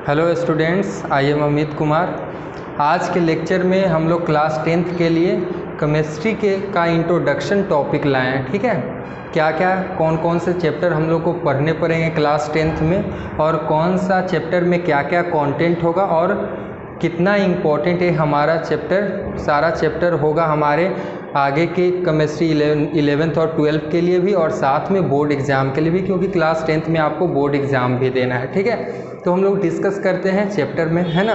Hello students, I am Amit Kumar. आज के lecture में हम लोग क्लास 10th के लिए केमिस्ट्री का इंट्रोडक्शन टॉपिक लाए हैं। ठीक है, क्या क्या कौन कौन से चैप्टर हम लोग को पढ़ने पड़ेंगे क्लास 10th में, और कौन सा चैप्टर में क्या क्या कंटेंट होगा, और कितना इम्पोर्टेंट है हमारा चैप्टर। सारा चैप्टर होगा हमारे आगे के केमिस्ट्री 11th और 12th के लिए भी, और साथ में बोर्ड एग्ज़ाम के लिए भी, क्योंकि क्लास 10th में आपको बोर्ड एग्ज़ाम भी देना है। ठीक है, तो हम लोग डिस्कस करते हैं चैप्टर में, है ना,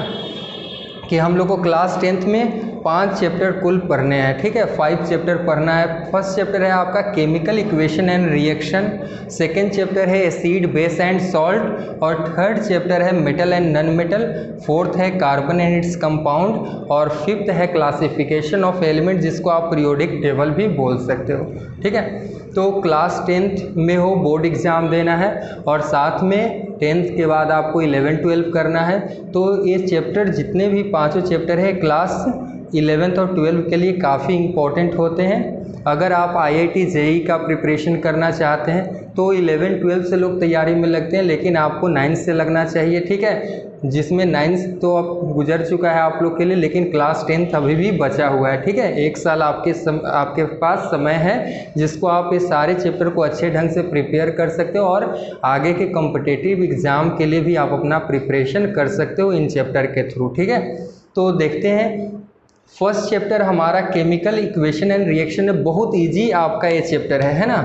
कि हम लोग को क्लास 10th में 5 चैप्टर कुल पढ़ने हैं। ठीक है, 5 चैप्टर पढ़ना है। फर्स्ट चैप्टर है आपका chemical equation and reaction, second chapter है एसिड बेस एंड सॉल्ट, और थर्ड चैप्टर है metal and non metal, fourth है कार्बन एंड इट्स कंपाउंड, और फिफ्थ है क्लासिफिकेशन ऑफ एलिमेंट, जिसको आप पीरियोडिक टेबल भी बोल सकते हो। ठीक है, तो क्लास 10th में हो बोर्ड एग्ज़ाम देना है, और साथ में 10th के बाद आपको 11-12 करना है। तो ये चैप्टर जितने भी 5 चैप्टर है क्लास 11th और 12th के लिए काफ़ी इम्पोर्टेंट होते हैं। अगर आप IIT JEE का प्रिपरेशन करना चाहते हैं तो 11-12 से लोग तैयारी में लगते हैं, लेकिन आपको 9th से लगना चाहिए। ठीक है, जिसमें 9th तो अब गुजर चुका है आप लोग के लिए, लेकिन क्लास 10th अभी भी बचा हुआ है। ठीक है, 1 साल आपके पास समय है, जिसको आप इस सारे चैप्टर को अच्छे ढंग से प्रिपेयर कर सकते हो, और आगे के कॉम्पिटिटिव एग्ज़ाम के लिए भी आप अपना प्रिपरेशन कर सकते हो इन चैप्टर के थ्रू। ठीक है, तो देखते हैं। फर्स्ट चैप्टर हमारा केमिकल इक्वेशन एंड रिएक्शन है। बहुत इजी आपका ये चैप्टर है ना।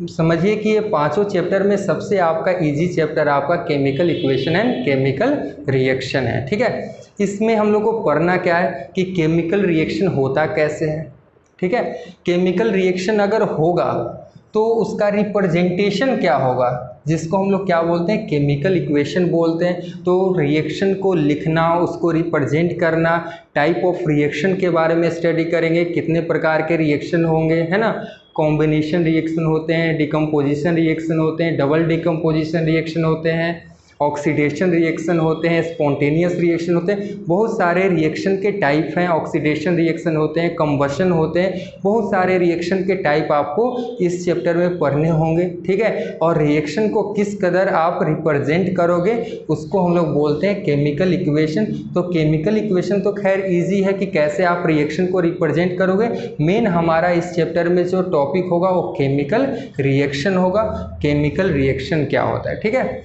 समझिए कि ये 5 चैप्टर में सबसे आपका इजी चैप्टर आपका chemical equation and chemical reaction है। ठीक है, इसमें हम लोग को पढ़ना क्या है कि केमिकल रिएक्शन होता कैसे है। ठीक है, केमिकल रिएक्शन अगर होगा तो उसका रिप्रेजेंटेशन क्या होगा, जिसको हम लोग क्या बोलते हैं, केमिकल इक्वेशन बोलते हैं। तो रिएक्शन को लिखना, उसको रिप्रेजेंट करना, टाइप ऑफ रिएक्शन के बारे में स्टडी करेंगे, कितने प्रकार के रिएक्शन होंगे, है ना। कॉम्बिनेशन रिएक्शन होते हैं, डिकम्पोजिशन रिएक्शन होते हैं, डबल डिकम्पोजिशन रिएक्शन होते हैं, ऑक्सीडेशन रिएक्शन होते हैं, स्पॉन्टेनियस रिएक्शन होते हैं। बहुत सारे रिएक्शन के टाइप हैं। ऑक्सीडेशन रिएक्शन होते हैं, कंबशन होते हैं, बहुत सारे रिएक्शन के टाइप आपको इस चैप्टर में पढ़ने होंगे। ठीक है, और रिएक्शन को किस कदर आप रिप्रेजेंट करोगे उसको हम लोग बोलते हैं केमिकल इक्वेशन। तो केमिकल इक्वेशन तो खैर इजी है कि कैसे आप रिएक्शन को रिप्रेजेंट करोगे। मेन हमारा इस चैप्टर में जो टॉपिक होगा वो केमिकल रिएक्शन होगा। केमिकल रिएक्शन क्या होता है, ठीक है।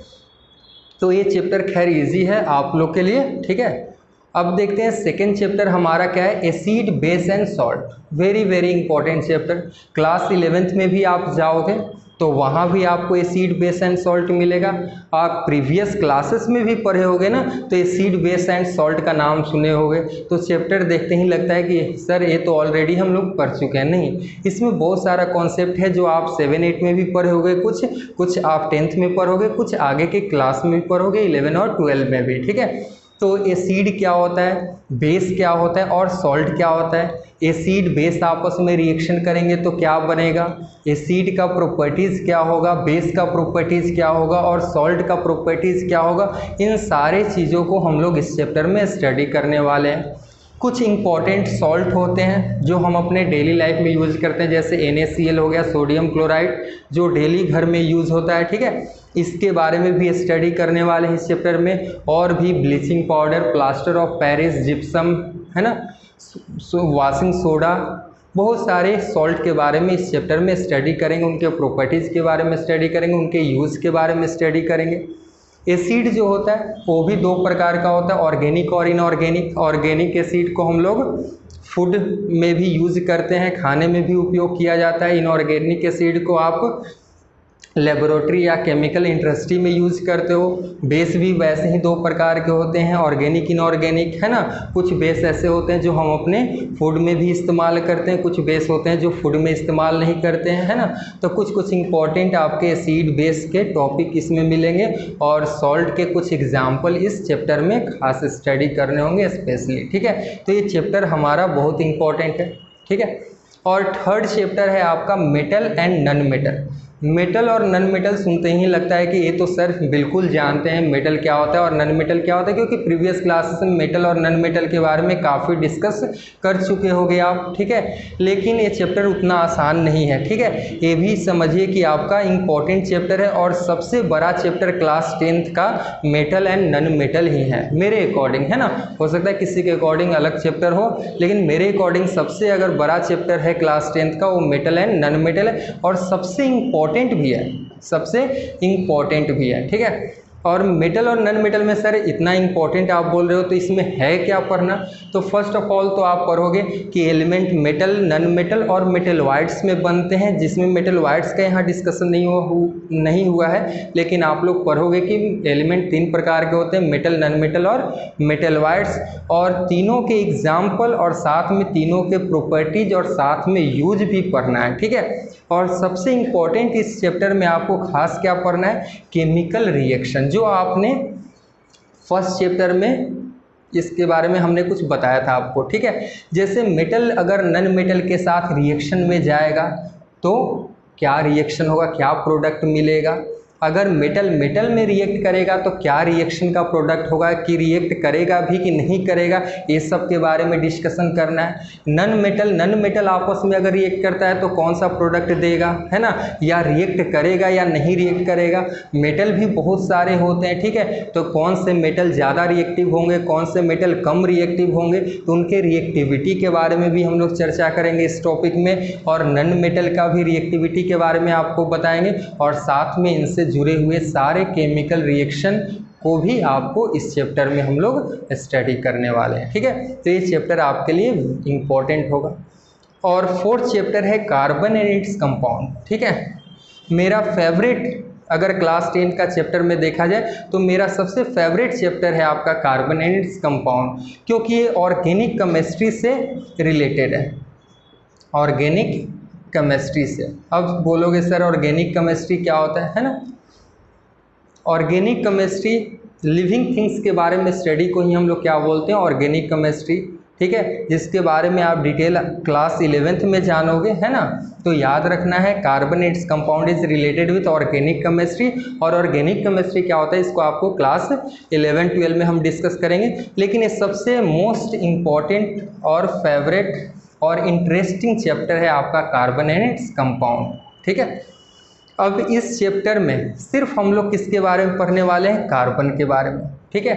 तो ये चैप्टर खैर इजी है आप लोग के लिए। ठीक है, अब देखते हैं सेकेंड चैप्टर हमारा क्या है, acid base and salt. Very very important chapter. Class 11th में भी आप जाओगे तो वहाँ भी आपको एसिड बेस एंड सॉल्ट मिलेगा। आप प्रीवियस क्लासेस में भी पढ़े होगे ना, तो एसिड बेस एंड सॉल्ट का नाम सुने होगे। तो चैप्टर देखते ही लगता है कि सर ये तो ऑलरेडी हम लोग पढ़ चुके हैं। नहीं, इसमें बहुत सारा कॉन्सेप्ट है जो आप 7-8 में भी पढ़े होगे, कुछ आप 10th में पढ़ोगे, कुछ आगे के क्लास में भी पढ़ोगे, 11 और 12 में भी। ठीक है, तो एसिड क्या होता है, बेस क्या होता है, और सॉल्ट क्या होता है। एसिड बेस आपस में रिएक्शन करेंगे तो क्या बनेगा, एसिड का प्रॉपर्टीज़ क्या होगा, बेस का प्रॉपर्टीज़ क्या होगा, और सॉल्ट का प्रॉपर्टीज़ क्या होगा। इन सारे चीज़ों को हम लोग इस चैप्टर में स्टडी करने वाले हैं। कुछ इंपॉर्टेंट सॉल्ट होते हैं जो हम अपने डेली लाइफ में यूज़ करते हैं, जैसे NaCl हो गया, सोडियम क्लोराइड, जो डेली घर में यूज़ होता है। ठीक है, इसके बारे में भी स्टडी करने वाले हैं इस चैप्टर में। और भी bleaching powder, plaster of Paris, gypsum, है ना, वाशिंग सोडा, बहुत सारे सॉल्ट के बारे में इस चैप्टर में स्टडी करेंगे। उनके प्रॉपर्टीज़ के बारे में स्टडी करेंगे, उनके यूज़ के बारे में स्टडी करेंगे। एसिड जो होता है वो भी 2 प्रकार का होता है, ऑर्गेनिक और इनऑर्गेनिक। ऑर्गेनिक एसिड को हम लोग फूड में भी यूज़ करते हैं, खाने में भी उपयोग किया जाता है। इनऑर्गेनिक एसिड को आप लेबोरेटरी या केमिकल इंडस्ट्री में यूज़ करते हो। बेस भी वैसे ही 2 प्रकार के होते हैं, ऑर्गेनिक इनऑर्गेनिक, है ना। कुछ बेस ऐसे होते हैं जो हम अपने फूड में भी इस्तेमाल करते हैं, कुछ बेस होते हैं जो फूड में इस्तेमाल नहीं करते हैं, है ना। तो कुछ इंपॉर्टेंट आपके एसिड बेस के टॉपिक इसमें मिलेंगे, और सॉल्ट के कुछ एग्जाम्पल इस चैप्टर में खास स्टडी करने होंगे स्पेशली। ठीक है, तो ये चैप्टर हमारा बहुत इंपॉर्टेंट है। ठीक है, और थर्ड चैप्टर है आपका metal and non metal. Metal और नन मेटल सुनते ही लगता है कि ये तो सर बिल्कुल जानते हैं मेटल क्या होता है और नन मेटल क्या होता है, क्योंकि प्रीवियस क्लासेस में मेटल और नन मेटल के बारे में काफ़ी डिस्कस कर चुके होंगे आप, ठीक है। लेकिन ये चैप्टर उतना आसान नहीं है, ठीक है। ये भी समझिए कि आपका इम्पॉर्टेंट चैप्टर है और सबसे बड़ा चैप्टर क्लास 10th का मेटल एंड नन मेटल ही है मेरे अकॉर्डिंग, है ना। हो सकता है किसी के अकॉर्डिंग अलग चैप्टर हो, लेकिन मेरे अकॉर्डिंग सबसे अगर बड़ा चैप्टर है क्लास 10th का वो मेटल एंड नन मेटल है और सबसे इम्पॉर्टेंट भी है, सबसे इम्पॉर्टेंट भी है, ठीक है। और मेटल और नन मेटल में सर इतना इम्पॉर्टेंट आप बोल रहे हो तो इसमें है क्या पढ़ना, तो फर्स्ट ऑफ ऑल तो आप पढ़ोगे कि एलिमेंट मेटल, नन मेटल और मेटलॉइड्स में बनते हैं, जिसमें मेटलॉइड्स का यहाँ डिस्कशन नहीं हुआ है, लेकिन आप लोग पढ़ोगे कि एलिमेंट 3 प्रकार के होते हैं, मेटल, नन मेटल और मेटलॉइड्स, और तीनों के एग्जाम्पल और साथ में तीनों के प्रॉपर्टीज और साथ में यूज भी पढ़ना है, ठीक है। और सबसे इम्पॉर्टेंट इस चैप्टर में आपको खास क्या पढ़ना है, केमिकल रिएक्शन, जो आपने फर्स्ट चैप्टर में इसके बारे में हमने कुछ बताया था आपको, ठीक है। जैसे मेटल अगर नन मेटल के साथ रिएक्शन में जाएगा तो क्या रिएक्शन होगा, क्या प्रोडक्ट मिलेगा। अगर मेटल मेटल में रिएक्ट करेगा तो क्या रिएक्शन का प्रोडक्ट होगा, कि रिएक्ट करेगा भी कि नहीं करेगा, ये सब के बारे में डिस्कशन करना है। नन मेटल आपस में अगर रिएक्ट करता है तो कौन सा प्रोडक्ट देगा, है ना, या रिएक्ट करेगा या नहीं रिएक्ट करेगा। मेटल भी बहुत सारे होते हैं, ठीक है, तो कौन से मेटल ज़्यादा रिएक्टिव होंगे, कौन से मेटल कम रिएक्टिव होंगे, तो उनके रिएक्टिविटी के बारे में भी हम लोग चर्चा करेंगे इस टॉपिक में, और नन मेटल का भी रिएक्टिविटी के बारे में आपको बताएंगे, और साथ में इनसे जुड़े हुए सारे केमिकल रिएक्शन को भी आपको इस चैप्टर में हम लोग स्टडी करने वाले हैं, ठीक है। तो ये चैप्टर आपके लिए इम्पोर्टेंट होगा। और फोर्थ चैप्टर है कार्बन एंड इट्स कंपाउंड, ठीक है। मेरा फेवरेट, अगर क्लास 10 का चैप्टर में देखा जाए तो मेरा सबसे फेवरेट चैप्टर है आपका कार्बन एंड इट्स कंपाउंड, क्योंकि ये ऑर्गेनिक केमिस्ट्री से रिलेटेड है, ऑर्गेनिक केमिस्ट्री से। अब बोलोगे सर ऑर्गेनिक केमिस्ट्री क्या होता है ना। ऑर्गेनिक केमिस्ट्री लिविंग थिंग्स के बारे में स्टडी को ही हम लोग क्या बोलते हैं, ऑर्गेनिक केमिस्ट्री, ठीक है, जिसके बारे में आप डिटेल क्लास 11th में जानोगे, है ना। तो याद रखना है carbon its compound is related with organic chemistry, और ऑर्गेनिक केमिस्ट्री क्या होता है इसको आपको क्लास 11-12 में हम डिस्कस करेंगे। लेकिन ये सबसे मोस्ट इम्पॉर्टेंट और फेवरेट और इंटरेस्टिंग चैप्टर है आपका कार्बन एंड इट्स कंपाउंड, ठीक है। अब इस चैप्टर में सिर्फ हम लोग किसके बारे में पढ़ने वाले हैं, कार्बन के बारे में, ठीक है।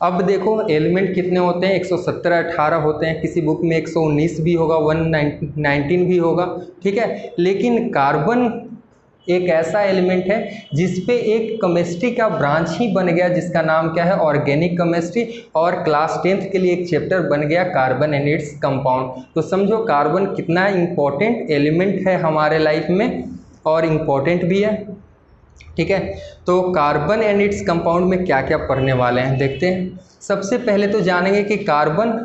अब देखो एलिमेंट कितने होते हैं, 117-18 होते हैं, किसी बुक में 119 भी होगा, 119 भी होगा, ठीक है। लेकिन कार्बन एक ऐसा एलिमेंट है जिसपे एक केमिस्ट्री का ब्रांच ही बन गया, जिसका नाम क्या है, ऑर्गेनिक केमिस्ट्री, और क्लास 10th के लिए एक चैप्टर बन गया कार्बन एंड इट्स कंपाउंड। तो समझो कार्बन कितना इम्पोर्टेंट एलिमेंट है हमारे लाइफ में और इम्पॉर्टेंट भी है, ठीक है। तो कार्बन एंड इट्स कंपाउंड में क्या क्या पढ़ने वाले हैं देखते हैं। सबसे पहले तो जानेंगे कि कार्बन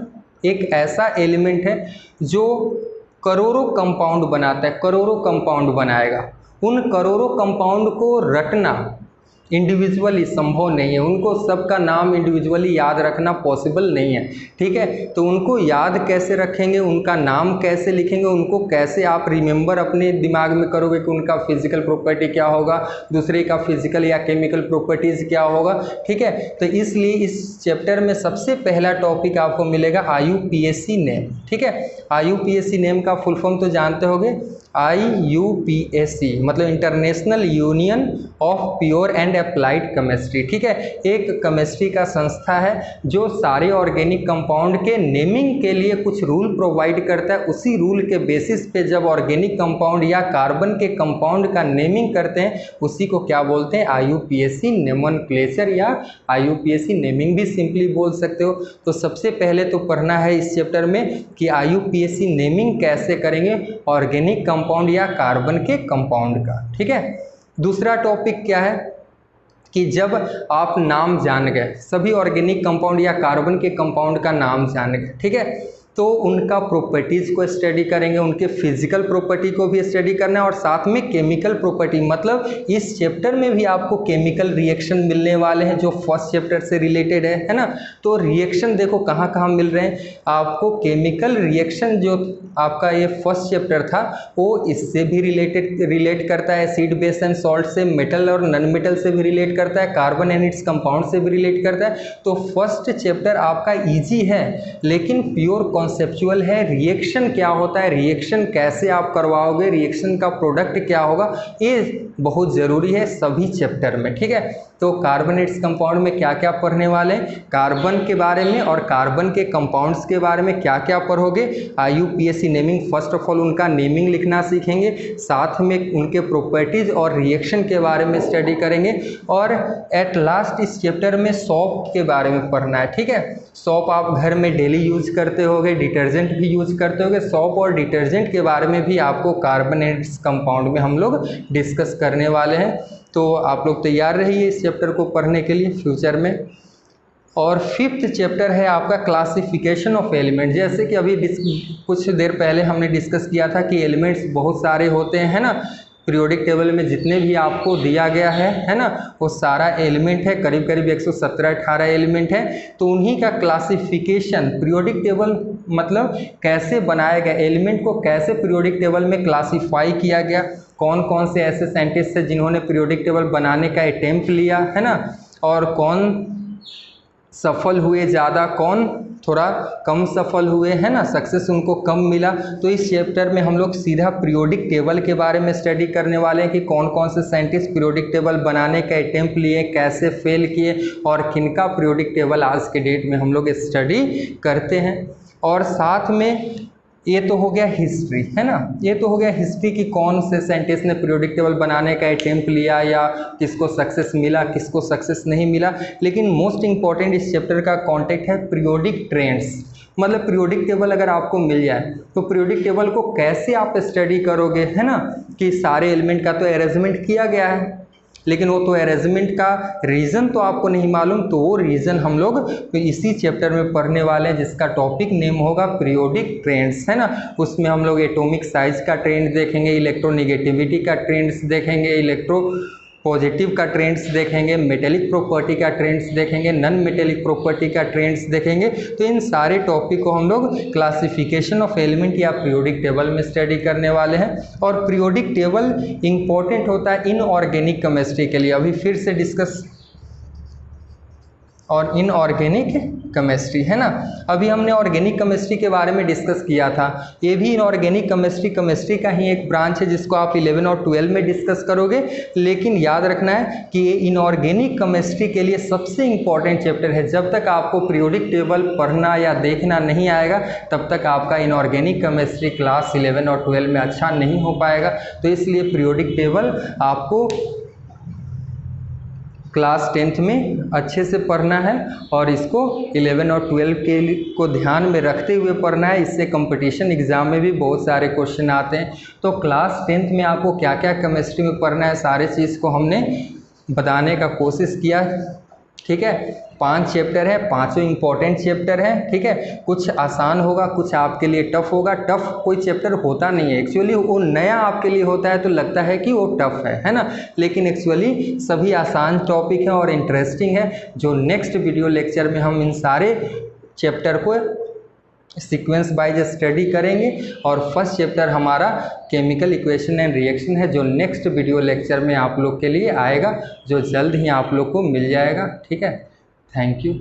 एक ऐसा एलिमेंट है जो करोड़ों कंपाउंड बनाता है, करोड़ों कंपाउंड बनाएगा। उन करोड़ों कंपाउंड को रटना इंडिविजुअली संभव नहीं है, उनको सबका नाम इंडिविजुअली याद रखना पॉसिबल नहीं है, ठीक है। तो उनको याद कैसे रखेंगे, उनका नाम कैसे लिखेंगे, उनको कैसे आप रिमेंबर अपने दिमाग में करोगे कि उनका फिजिकल प्रॉपर्टी क्या होगा, दूसरे का फिजिकल या केमिकल प्रॉपर्टीज़ क्या होगा, ठीक है। तो इसलिए इस चैप्टर में सबसे पहला टॉपिक आपको मिलेगा IUPAC नेम, ठीक है। IUPAC नेम का फुल फॉर्म तो जानते होंगे, IUPAC मतलब international union of pure and applied chemistry, ठीक है। एक केमिस्ट्री का संस्था है जो सारे ऑर्गेनिक कंपाउंड के नेमिंग के लिए कुछ रूल प्रोवाइड करता है। उसी रूल के बेसिस पे जब ऑर्गेनिक कंपाउंड या कार्बन के कंपाउंड का नेमिंग करते हैं उसी को क्या बोलते हैं, IUPAC नोमेनक्लेचर या IUPAC नेमिंग भी सिंपली बोल सकते हो। तो सबसे पहले तो पढ़ना है इस चैप्टर में कि IUPAC नेमिंग कैसे करेंगे ऑर्गेनिक कंपाउंड या कार्बन के कंपाउंड का, ठीक है। दूसरा टॉपिक क्या है कि जब आप नाम जान गए, सभी ऑर्गेनिक कंपाउंड या कार्बन के कंपाउंड का नाम जान गए, ठीक है, तो उनका प्रॉपर्टीज़ को स्टडी करेंगे, उनके फिजिकल प्रॉपर्टी को भी स्टडी करना है और साथ में केमिकल प्रॉपर्टी, मतलब इस चैप्टर में भी आपको केमिकल रिएक्शन मिलने वाले हैं जो फर्स्ट चैप्टर से रिलेटेड है ना। तो रिएक्शन देखो कहाँ कहाँ मिल रहे हैं आपको। केमिकल रिएक्शन जो आपका ये फर्स्ट चैप्टर था वो इससे भी रिलेट करता है, एसिड बेस एंड सॉल्ट से, मेटल और नॉन मेटल से भी रिलेट करता है, कार्बन एंड इट्स कंपाउंड से भी रिलेट करता है। तो फर्स्ट चैप्टर आपका इजी है लेकिन प्योर कॉन्सेप्चुअल है। रिएक्शन क्या होता है, रिएक्शन कैसे आप करवाओगे, रिएक्शन का प्रोडक्ट क्या होगा, ये बहुत ज़रूरी है सभी चैप्टर में, ठीक है। तो कार्बनेट्स कंपाउंड में क्या क्या पढ़ने वाले हैं, कार्बन के बारे में और कार्बन के कंपाउंड्स के बारे में क्या क्या पढ़ोगे। IUPAC naming, first of all उनका नेमिंग लिखना सीखेंगे, साथ में उनके प्रॉपर्टीज़ और रिएक्शन के बारे में स्टडी करेंगे और एट लास्ट इस चैप्टर में सॉप के बारे में पढ़ना है, ठीक है। सॉप आप घर में डेली यूज करते होगे, डिटर्जेंट भी यूज करते होगे, सॉप और डिटर्जेंट के बारे में भी आपको कार्बनेट्स कंपाउंड में हम लोग डिस्कस करने वाले हैं। तो आप लोग तैयार रहिए इस चैप्टर को पढ़ने के लिए फ्यूचर में। और फिफ्थ चैप्टर है आपका क्लासिफिकेशन ऑफ एलिमेंट। जैसे कि अभी कुछ देर पहले हमने डिस्कस किया था कि एलिमेंट्स बहुत सारे होते हैं, है ना। पीरियोडिक टेबल में जितने भी आपको दिया गया है ना, वो सारा एलिमेंट है, करीब करीब 117-18 एलिमेंट है। तो उन्हीं का क्लासिफिकेशन, पीरियोडिक टेबल मतलब कैसे बनाया गया, एलिमेंट को कैसे पीरियोडिक टेबल में क्लासीफाई किया गया, कौन कौन से ऐसे साइंटिस्ट हैं जिन्होंने पीरियोडिक टेबल बनाने का अटेम्प्ट लिया, है ना, और कौन सफल हुए ज़्यादा, कौन थोड़ा कम सफल हुए, है ना, सक्सेस उनको कम मिला। तो इस चैप्टर में हम लोग सीधा पीरियोडिक टेबल के बारे में स्टडी करने वाले हैं कि कौन कौन से साइंटिस्ट पीरियोडिक टेबल बनाने का अटेम्प्ट लिए, कैसे फेल किए और किनका पीरियोडिक टेबल आज के डेट में हम लोग स्टडी करते हैं। और साथ में ये तो हो गया हिस्ट्री, है ना, ये तो हो गया हिस्ट्री कि कौन से साइंटिस्ट ने पीरियोडिक टेबल बनाने का अटेम्प्ट लिया या किसको सक्सेस मिला, किसको सक्सेस नहीं मिला। लेकिन मोस्ट इम्पॉर्टेंट इस चैप्टर का कॉन्टेक्ट है पीरियोडिक ट्रेंड्स। मतलब पीरियोडिक टेबल अगर आपको मिल जाए तो पीरियोडिक टेबल को कैसे आप स्टडी करोगे, है ना, कि सारे एलिमेंट का तो अरेंजमेंट किया गया है लेकिन वो तो अरेंजमेंट का रीज़न तो आपको नहीं मालूम। तो वो रीज़न हम लोग तो इसी चैप्टर में पढ़ने वाले हैं जिसका टॉपिक नेम होगा पीरियोडिक ट्रेंड्स, है ना। उसमें हम लोग एटॉमिक साइज का ट्रेंड देखेंगे, इलेक्ट्रोनेगेटिविटी का ट्रेंड्स देखेंगे, इलेक्ट्रो पॉजिटिव का ट्रेंड्स देखेंगे, मेटेलिक प्रॉपर्टी का ट्रेंड्स देखेंगे, नॉन मेटेलिक प्रॉपर्टी का ट्रेंड्स देखेंगे। तो इन सारे टॉपिक को हम लोग क्लासिफिकेशन ऑफ एलिमेंट या पीरियोडिक टेबल में स्टडी करने वाले हैं। और पीरियोडिक टेबल इंपॉर्टेंट होता है इनऑर्गेनिक केमिस्ट्री के लिए, अभी फिर से डिस्कस, और इनऑर्गेनिक केमिस्ट्री, है ना। अभी हमने ऑर्गेनिक केमिस्ट्री के बारे में डिस्कस किया था, ये भी इनऑर्गेनिक केमिस्ट्री का ही एक ब्रांच है जिसको आप 11 और 12 में डिस्कस करोगे। लेकिन याद रखना है कि ये इनऑर्गेनिक केमिस्ट्री के लिए सबसे इम्पॉर्टेंट चैप्टर है। जब तक आपको पीरियोडिक टेबल पढ़ना या देखना नहीं आएगा तब तक आपका इनऑर्गेनिक केमिस्ट्री क्लास 11 और 12 में अच्छा नहीं हो पाएगा। तो इसलिए पीरियोडिक टेबल आपको क्लास 10th में अच्छे से पढ़ना है और इसको 11 और 12 को ध्यान में रखते हुए पढ़ना है। इससे कंपटीशन एग्ज़ाम में भी बहुत सारे क्वेश्चन आते हैं। तो क्लास 10th में आपको क्या क्या केमिस्ट्री में पढ़ना है सारे चीज़ को हमने बताने का कोशिश किया, ठीक है। 5 चैप्टर है, पांचों इंपॉर्टेंट चैप्टर हैं, ठीक है। कुछ आसान होगा, कुछ आपके लिए टफ होगा। टफ कोई चैप्टर होता नहीं है, एक्चुअली वो नया आपके लिए होता है तो लगता है कि वो टफ है ना। लेकिन एक्चुअली सभी आसान टॉपिक हैं और इंटरेस्टिंग है, जो नेक्स्ट वीडियो लेक्चर में हम इन सारे चैप्टर को सीक्वेंस वाइज स्टडी करेंगे। और फर्स्ट चैप्टर हमारा केमिकल इक्वेशन एंड रिएक्शन है, जो नेक्स्ट वीडियो लेक्चर में आप लोग के लिए आएगा, जो जल्द ही आप लोग को मिल जाएगा, ठीक है। Thank you.